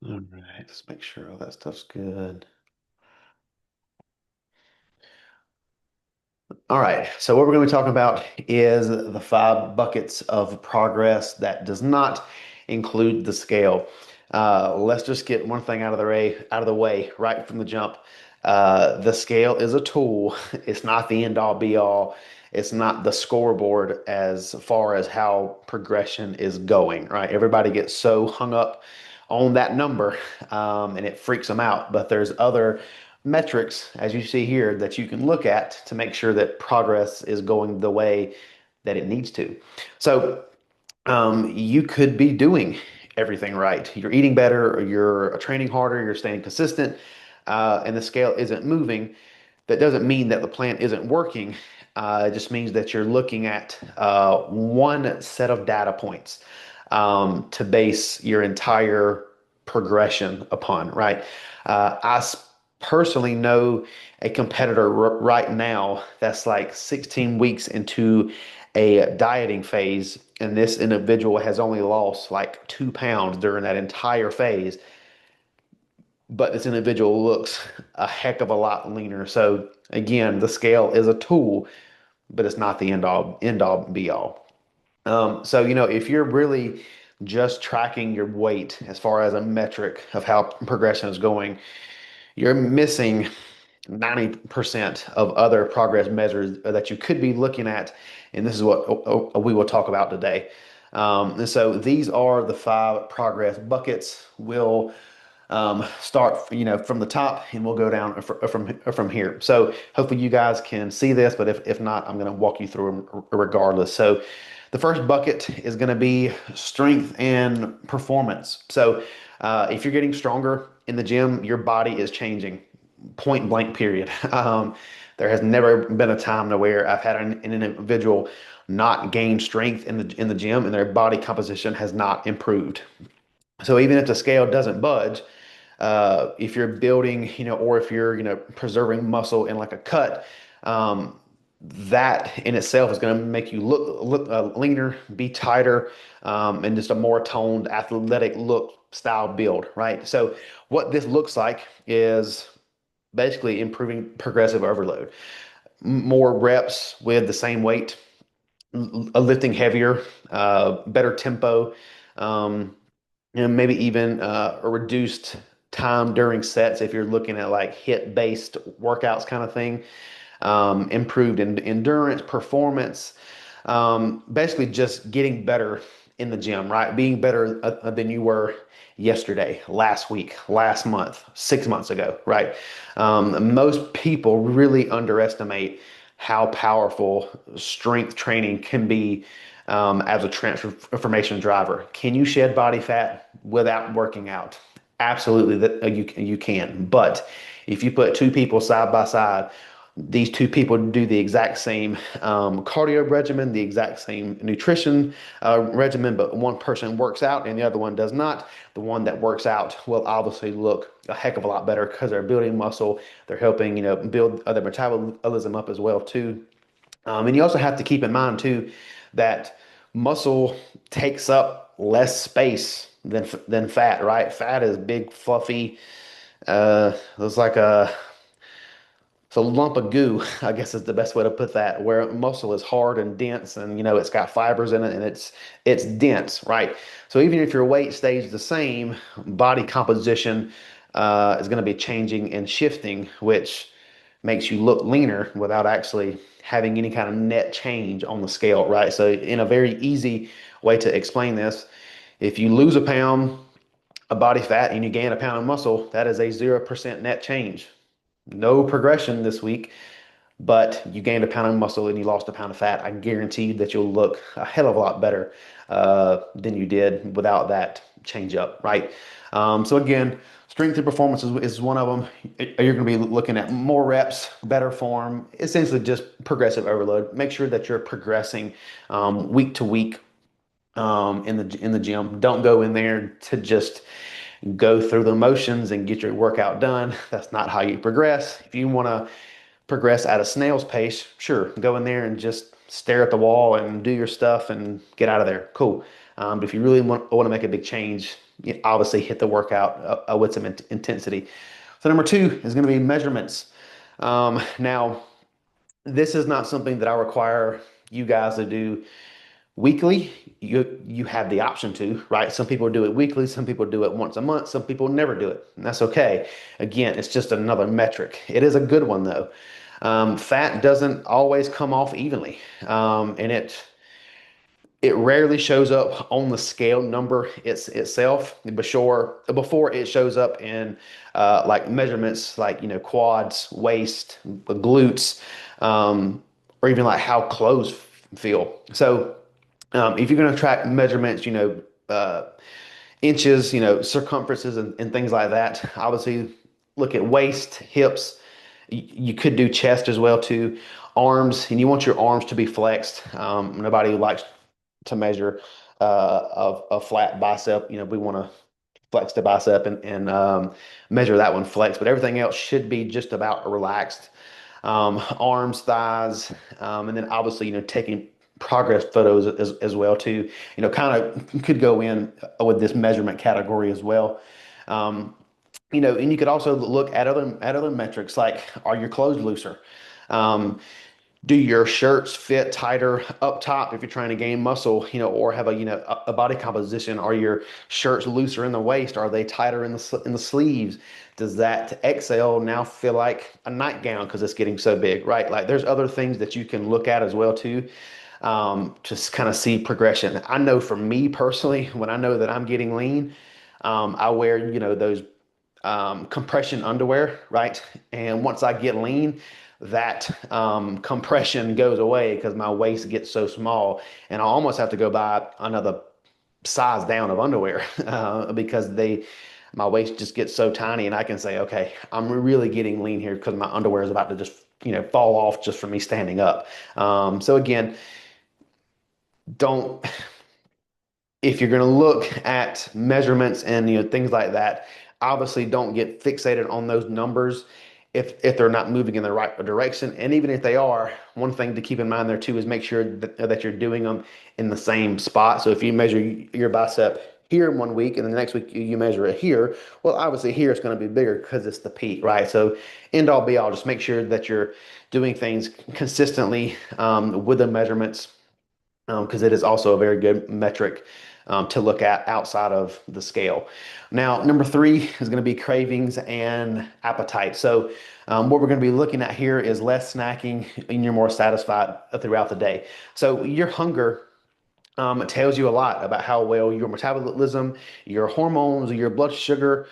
All right, let's make sure all that stuff's good. All right, so what we're going to be talking about is the 5 buckets of progress that does not include the scale. Let's just get one thing out of the way right from the jump. The scale is a tool. It's not the end all be all. It's not the scoreboard as far as how progression is going, right? Everybody gets so hung up on that number, and it freaks them out. But there's other metrics, as you see here, that you can look at to make sure that progress is going the way that it needs to. So you could be doing everything right. You're eating better, or you're training harder, you're staying consistent, and the scale isn't moving. That doesn't mean that the plan isn't working. It just means that you're looking at one set of data points to base your entire progression upon, right? Personally know a competitor right now that's like 16 weeks into a dieting phase, and this individual has only lost like 2 pounds during that entire phase. But this individual looks a heck of a lot leaner. So again, the scale is a tool, but it's not the end all be all. So if you're really just tracking your weight as far as a metric of how progression is going, you're missing 90% of other progress measures that you could be looking at, and this is what we will talk about today. And so these are the 5 progress buckets. We'll start, from the top, and we'll go down from here. So hopefully you guys can see this, but if not, I'm going to walk you through them regardless. So the first bucket is going to be strength and performance. So if you're getting stronger in the gym, your body is changing, point blank, period. There has never been a time to where I've had an individual not gain strength in the gym and their body composition has not improved. So even if the scale doesn't budge, if you're building, or if you're, preserving muscle in like a cut, that in itself is going to make you look leaner, be tighter, and just a more toned, athletic look, style, build, right? So what this looks like is basically improving progressive overload, more reps with the same weight, lifting heavier, better tempo. Um, and maybe even a reduced time during sets if you're looking at like hit-based workouts kind of thing. Improved in endurance, performance, basically just getting better in the gym, right? Being better than you were yesterday, last week, last month, 6 months ago, right? Most people really underestimate how powerful strength training can be as a transformation driver. Can you shed body fat without working out? Absolutely, that you can. But if you put 2 people side by side, these 2 people do the exact same cardio regimen, the exact same nutrition regimen, but one person works out and the other one does not. The one that works out will obviously look a heck of a lot better because they're building muscle. They're helping, build other metabolism up as well too. And you also have to keep in mind too that muscle takes up less space than fat, right? Fat is big, fluffy. It's like it's a lump of goo, I guess is the best way to put that. Where muscle is hard and dense, and it's got fibers in it, and it's dense, right? So even if your weight stays the same, body composition is going to be changing and shifting, which makes you look leaner without actually having any kind of net change on the scale, right? So in a very easy way to explain this, if you lose a pound of body fat and you gain a pound of muscle, that is a 0% net change. No progression this week, but you gained a pound of muscle and you lost a pound of fat. I guarantee you that you'll look a hell of a lot better than you did without that change up, right? So again, strength and performance is one of them. You're going to be looking at more reps, better form, essentially just progressive overload. Make sure that you're progressing week to week in the gym. Don't go in there to just go through the motions and get your workout done. That's not how you progress. If you want to progress at a snail's pace, sure, go in there and just stare at the wall and do your stuff and get out of there. Cool. But if you really want to make a big change, obviously hit the workout with some intensity. So number two is going to be measurements. Now, this is not something that I require you guys to do weekly. You have the option to, right? Some people do it weekly, some people do it once a month, some people never do it, and that's okay. Again, it's just another metric. It is a good one though. Fat doesn't always come off evenly, and it rarely shows up on the scale number itself before it shows up in like measurements like quads, waist, glutes, or even like how clothes feel. So if you're going to track measurements, inches, circumferences and things like that, obviously look at waist, hips. You could do chest as well too, arms, and you want your arms to be flexed. Nobody likes to measure a flat bicep. We want to flex the bicep and measure that one flex, but everything else should be just about relaxed. Arms, thighs, and then obviously, taking progress photos as well too. Kind of could go in with this measurement category as well. And you could also look at other metrics like, are your clothes looser? Um, do your shirts fit tighter up top if you're trying to gain muscle, or have a body composition? Are your shirts looser in the waist? Are they tighter in the sleeves? Does that XL now feel like a nightgown because it's getting so big, right? Like there's other things that you can look at as well too, just kind of see progression. I know for me personally, when I know that I'm getting lean, I wear those compression underwear, right? And once I get lean, that compression goes away because my waist gets so small, and I almost have to go buy another size down of underwear because my waist just gets so tiny, and I can say, okay, I'm really getting lean here because my underwear is about to just fall off just from me standing up. So again, don't if you're going to look at measurements and things like that, obviously don't get fixated on those numbers if they're not moving in the right direction. And even if they are, one thing to keep in mind there too is make sure that you're doing them in the same spot. So if you measure your bicep here in one week and then the next week you measure it here, well, obviously here it's going to be bigger because it's the peak, right? So end all be all, just make sure that you're doing things consistently with the measurements, because it is also a very good metric to look at outside of the scale. Now, number three is going to be cravings and appetite. So, what we're going to be looking at here is less snacking and you're more satisfied throughout the day. So, your hunger tells you a lot about how well your metabolism, your hormones, your blood sugar,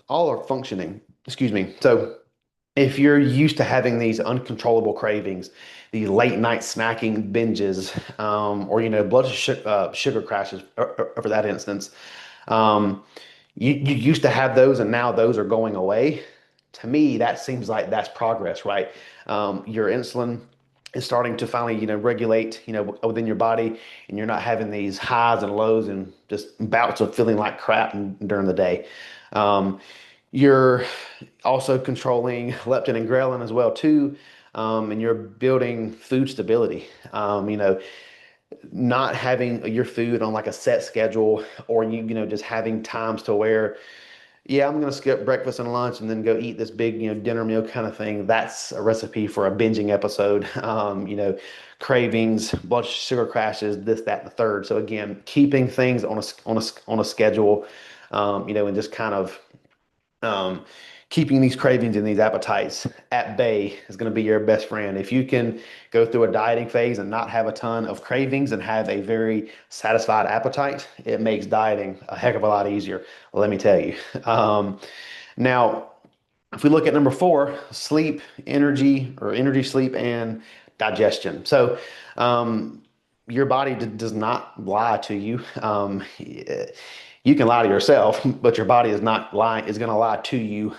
all are functioning. Excuse me. So, if you're used to having these uncontrollable cravings, these late night snacking binges, or sugar crashes, for that instance, um, you used to have those, and now those are going away. To me, that seems like that's progress, right? Your insulin is starting to finally, regulate, within your body, and you're not having these highs and lows and just bouts of feeling like crap during the day. Um, you're also controlling leptin and ghrelin as well too, and you're building food stability. Not having your food on like a set schedule, or just having times to where, yeah, I'm gonna skip breakfast and lunch and then go eat this big dinner meal kind of thing. That's a recipe for a binging episode. Cravings, blood sugar crashes, this, that, and the third. So again, keeping things on a schedule, and just kind of um, keeping these cravings and these appetites at bay is going to be your best friend. If you can go through a dieting phase and not have a ton of cravings and have a very satisfied appetite, it makes dieting a heck of a lot easier, let me tell you. Now, if we look at number four, sleep, energy, or energy, sleep, and digestion. So, your body does not lie to you. You can lie to yourself, but your body is going to lie to you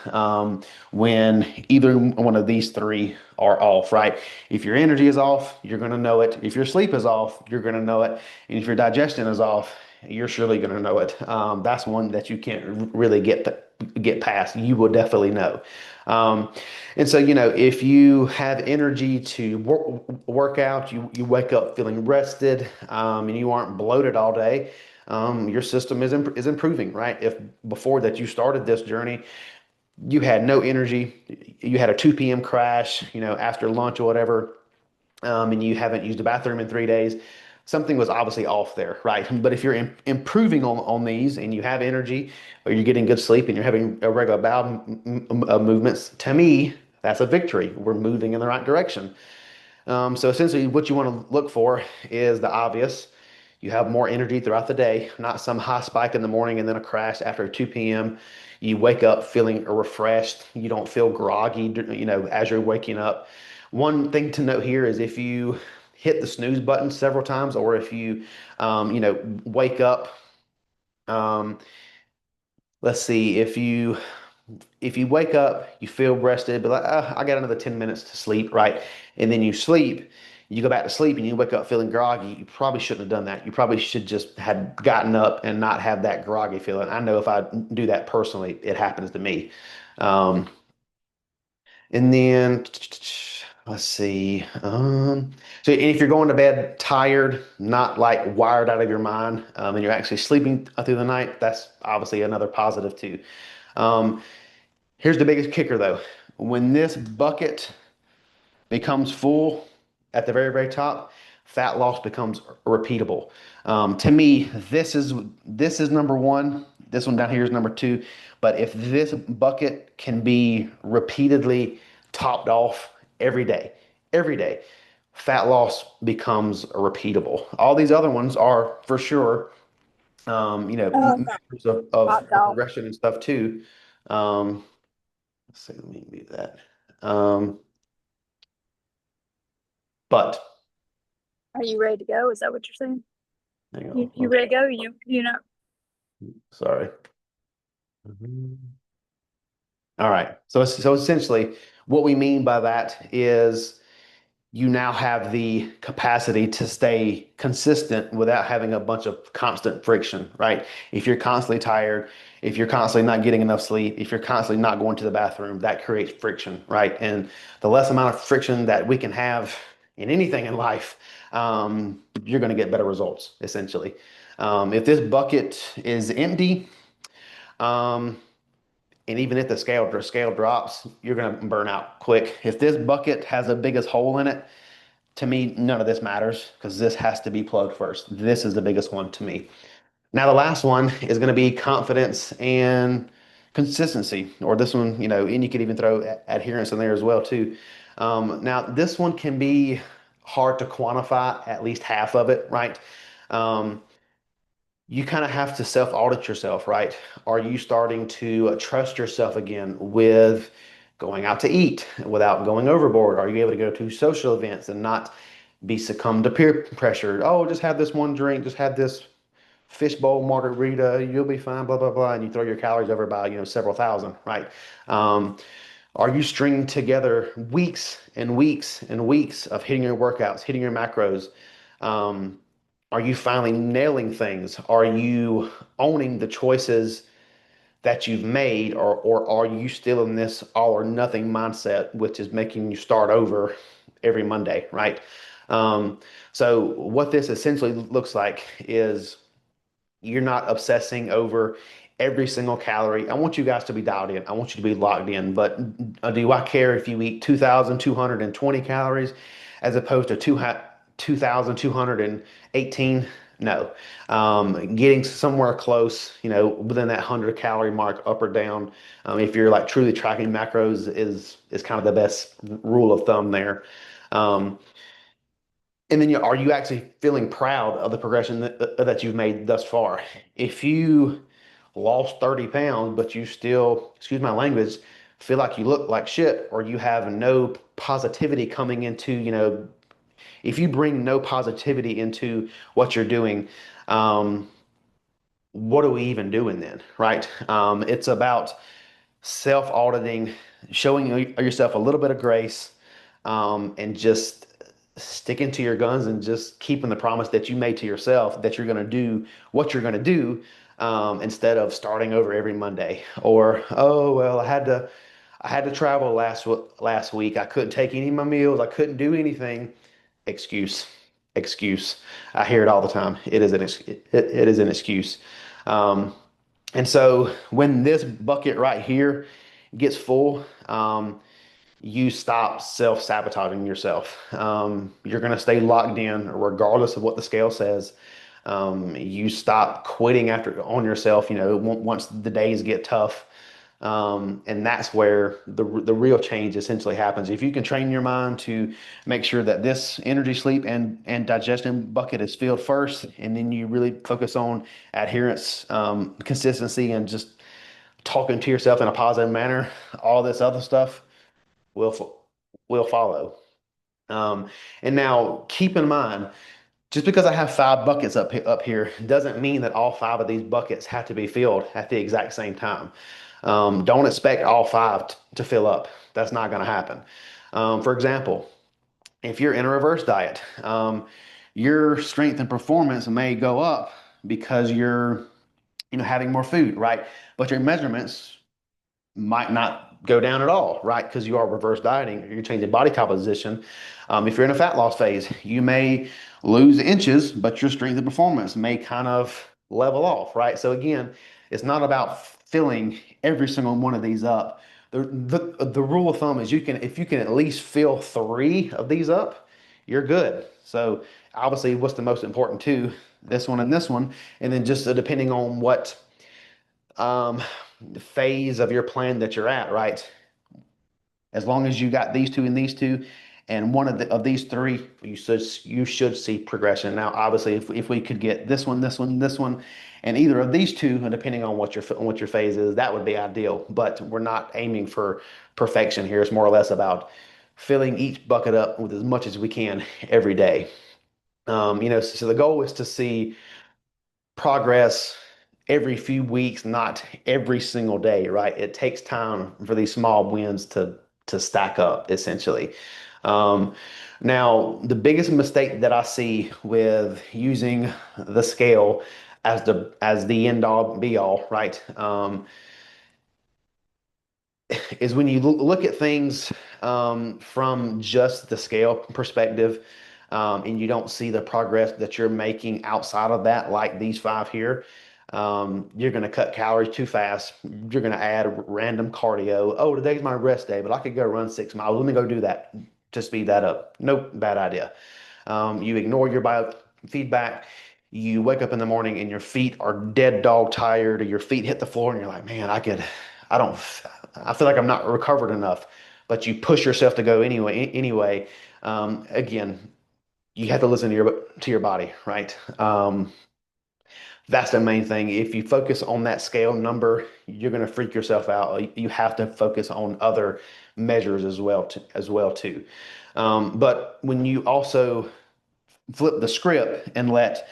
when either one of these three are off, right? If your energy is off, you're going to know it. If your sleep is off, you're going to know it. And if your digestion is off, you're surely going to know it. That's one that you can't really get past. You will definitely know. Um, and so, if you have energy to work out, you wake up feeling rested, and you aren't bloated all day. your system is improving, right? If before that you started this journey, you had no energy, you had a 2 p.m. crash, after lunch or whatever, and you haven't used the bathroom in 3 days, something was obviously off there, right? But if you're improving on these and you have energy, or you're getting good sleep and you're having a regular bowel movements, to me, that's a victory. We're moving in the right direction. So essentially, what you want to look for is the obvious. You have more energy throughout the day, not some high spike in the morning and then a crash after 2 p.m. You wake up feeling refreshed. You don't feel groggy, as you're waking up. One thing to note here is if you hit the snooze button several times, or if you, wake up, um, let's see, if you wake up, you feel rested, but like, I got another 10 minutes to sleep, right? And then you sleep, you go back to sleep and you wake up feeling groggy. You probably shouldn't have done that. You probably should just had gotten up and not have that groggy feeling. I know if I do that personally, it happens to me. Um, and then let's see. So if you're going to bed tired, not like wired out of your mind, and you're actually sleeping through the night, that's obviously another positive too. Um, Here's the biggest kicker though. When this bucket becomes full at the very, very top, fat loss becomes repeatable. To me, this is number one. This one down here is number two. But if this bucket can be repeatedly topped off every day, fat loss becomes repeatable. All these other ones are for sure, Oh, measures of hot dog. progression and stuff too. Um, let's see, let me do that. Um, but Are you ready to go? Is that what you're saying? hang on, You ready to go? You know. sorry. All right. So essentially, what we mean by that is you now have the capacity to stay consistent without having a bunch of constant friction, right? If you're constantly tired, if you're constantly not getting enough sleep, if you're constantly not going to the bathroom, that creates friction, right? And the less amount of friction that we can have in anything in life, you're going to get better results, essentially. If this bucket is empty, um, and even if the scale drops, you're going to burn out quick. If this bucket has the biggest hole in it, to me, none of this matters because this has to be plugged first. This is the biggest one to me. Now, the last one is going to be confidence and consistency, or this one, and you could even throw adherence in there as well too. Now, this one can be hard to quantify, at least half of it, right? Um, you kind of have to self-audit yourself, right? Are you starting to trust yourself again with going out to eat without going overboard? Are you able to go to social events and not be succumbed to peer pressure? Oh, just have this one drink, just have this fishbowl margarita, you'll be fine, blah, blah, blah. And you throw your calories over by, several thousand, right? Um, are you stringing together weeks and weeks and weeks of hitting your workouts, hitting your macros? Um, are you finally nailing things? Are you owning the choices that you've made, or are you still in this all or nothing mindset, which is making you start over every Monday, right? So what this essentially looks like is you're not obsessing over every single calorie. I want you guys to be dialed in. I want you to be locked in. But do I care if you eat 2,220 calories as opposed to 2,218? No. Getting somewhere close, within that 100-calorie mark, up or down, if you're like truly tracking macros, is kind of the best rule of thumb there. Um, and then are you actually feeling proud of the progression that you've made thus far? If you lost 30 pounds, but you still, excuse my language, feel like you look like shit, or you have no positivity coming into, if you bring no positivity into what you're doing, um, what are we even doing then, right? It's about self-auditing, showing yourself a little bit of grace, and just sticking to your guns and just keeping the promise that you made to yourself that you're going to do what you're going to do, instead of starting over every Monday. Or, oh well, I had to travel last week. I couldn't take any of my meals. I couldn't do anything. Excuse. excuse. I hear it all the time. It is an excuse. Um, and so when this bucket right here gets full, you stop self-sabotaging yourself. You're going to stay locked in regardless of what the scale says. You stop quitting after on yourself, once the days get tough. And that's where the real change essentially happens. If you can train your mind to make sure that this energy, sleep, and digestion bucket is filled first, and then you really focus on adherence, consistency, and just talking to yourself in a positive manner, all this other stuff will will follow. Um, and now keep in mind, just because I have five buckets up here doesn't mean that all five of these buckets have to be filled at the exact same time. Don't expect all five to fill up. That's not going to happen. For example, if you're in a reverse diet, your strength and performance may go up because you're, having more food, right? But your measurements might not go down at all, right? Because you are reverse dieting, you're changing body composition. If you're in a fat loss phase, you may lose inches, but your strength and performance may kind of level off, right? So again, it's not about filling every single one of these up. The rule of thumb is if you can at least fill three of these up, you're good. So obviously, what's the most important two? This one, and then just depending on what um, phase of your plan that you're at, right? As long as you got these two and these two, and one of these three, you should see progression. Now, obviously, if we could get this one, and either of these two, and depending on what your phase is, that would be ideal. But we're not aiming for perfection here. It's more or less about filling each bucket up with as much as we can every day. So the goal is to see progress every few weeks, not every single day, right? It takes time for these small wins to stack up, essentially. Um, Now, the biggest mistake that I see with using the scale as the end all be all, right? Is when you look at things from just the scale perspective, and you don't see the progress that you're making outside of that, like these five here. You're going to cut calories too fast. You're going to add random cardio. Oh, today's my rest day, but I could go run 6 miles. Let me go do that to speed that up. Nope, bad idea. You ignore your biofeedback. You wake up in the morning and your feet are dead dog tired, or your feet hit the floor, and you're like, man, I don't, I feel like I'm not recovered enough. But you push yourself to go anyway. Again, you have to listen to your body, right? That's the main thing. If you focus on that scale number, you're going to freak yourself out. You have to focus on other measures as well too. But when you also flip the script and let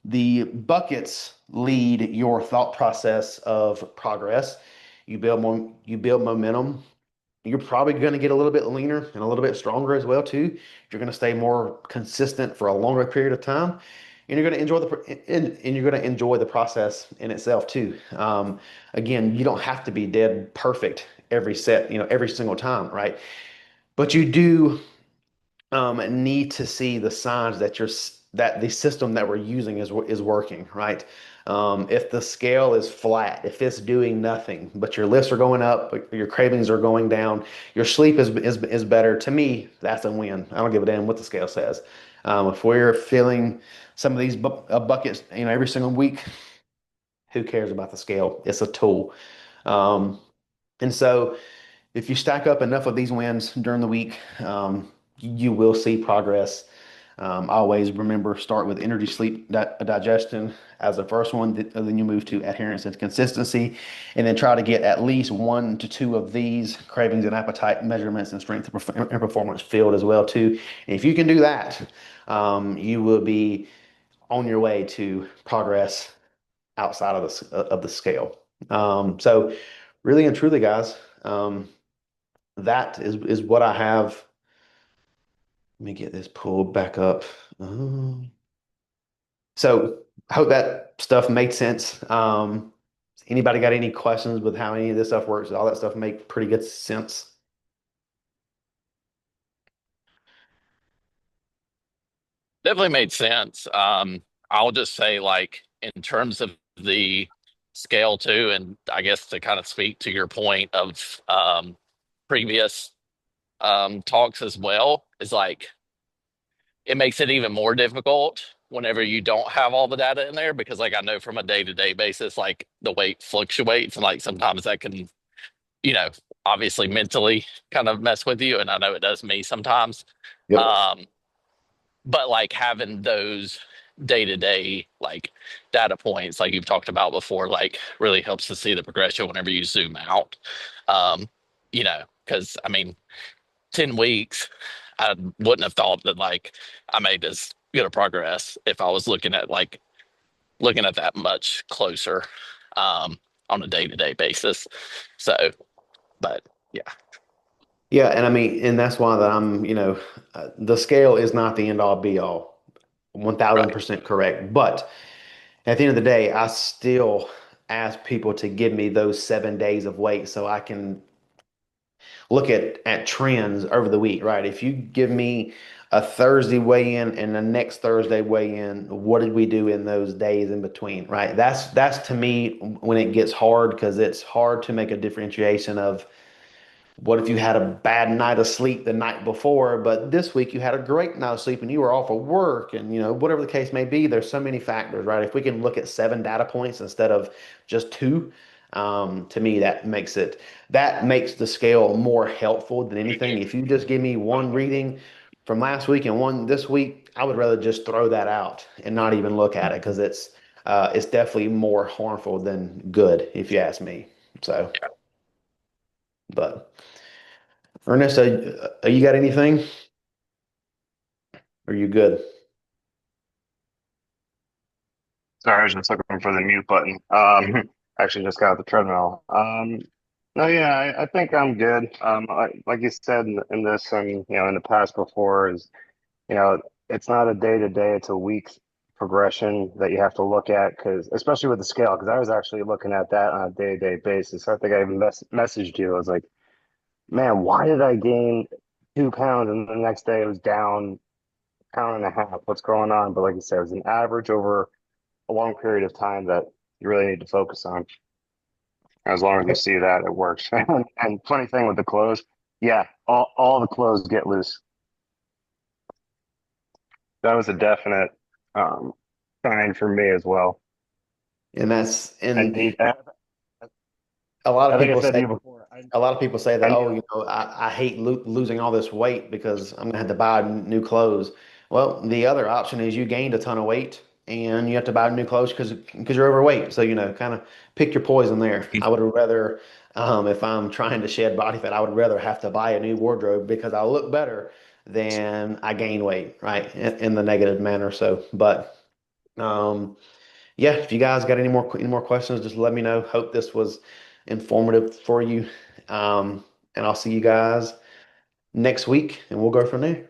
the buckets lead your thought process of progress, you build momentum. You're probably going to get a little bit leaner and a little bit stronger as well too. You're going to stay more consistent for a longer period of time, and you're going to enjoy the process in itself too. Again, you don't have to be dead perfect every set, every single time, right? But you do need to see the signs that the system that we're using is working, right? If the scale is flat, if it's doing nothing, but your lifts are going up, but your cravings are going down, your sleep is better. To me, that's a win. I don't give a damn what the scale says. If we're filling some of these buckets, every single week, who cares about the scale? It's a tool. Um, and so if you stack up enough of these wins during the week, you will see progress. Always remember, start with energy, sleep, digestion as the first one. Then you move to adherence and consistency, and then try to get at least one to two of these cravings and appetite measurements and strength and performance filled as well too. And if you can do that, you will be on your way to progress outside of the scale. So really and truly, guys, that is what I have. Let me get this pulled back up. So I hope that stuff made sense. Anybody got any questions with how any of this stuff works? All that stuff make pretty good sense. definitely made sense. I'll just say, like, in terms of the scale too, and I guess to kind of speak to your point of previous talks as well, is like it makes it even more difficult whenever you don't have all the data in there because, like, I know from a day-to-day basis, like the weight fluctuates, and like sometimes that can, you know, obviously mentally kind of mess with you, and I know it does me sometimes. Yep. Um, but like having those day to day like data points like you've talked about before like really helps to see the progression whenever you zoom out. um because I mean 10 weeks I wouldn't have thought that like I made this good of progress if I was looking at that much closer um on a day-to-day basis. So but yeah. Yeah, and I mean, and that's why that the scale is not the end all be all, Right. 1000% correct. But at the end of the day, I still ask people to give me those 7 days of weight so I can look at trends over the week, right? If you give me a Thursday weigh in and the next Thursday weigh in, what did we do in those days in between, right? That's to me when it gets hard because it's hard to make a differentiation of what if you had a bad night of sleep the night before, but this week you had a great night of sleep and you were off of work and whatever the case may be, there's so many factors, right? If we can look at 7 data points instead of just two, to me that makes the scale more helpful than anything. If you just give me one reading from last week and one this week, I would rather just throw that out and not even look at it because it's definitely more harmful than good, if you ask me. So, but. Ernesto, you got anything? Are you good? Sorry, I was just looking for the mute button. Actually just got the treadmill. No, yeah, I think I'm good. Like you said in this and in the past before is you know it's not a day to day, it's a week progression that you have to look at because especially with the scale because I was actually looking at that on a day to day basis. I think I even messaged you. I was like, man, why did I gain 2 pounds and the next day it was down pound and a half? What's going on? But like you said, it was an average over a long period of time that you really need to focus on. As long as you see that, it works. And funny thing with the clothes, yeah, all the clothes get loose. That was a definite um, sign for me as well. And that's I and need. a lot of I think I people said to say you before. a lot of people say that, I need. oh, I hate losing all this weight because I'm gonna have to buy new clothes. Well, the other option is you gained a ton of weight and you have to buy new clothes because you're overweight. So, kind of pick your poison there. I would rather, if I'm trying to shed body fat, I would rather have to buy a new wardrobe because I'll look better than I gain weight, right? In the negative manner. So, but um, yeah, if you guys got any more questions, just let me know. Hope this was informative for you. And I'll see you guys next week and we'll go from there.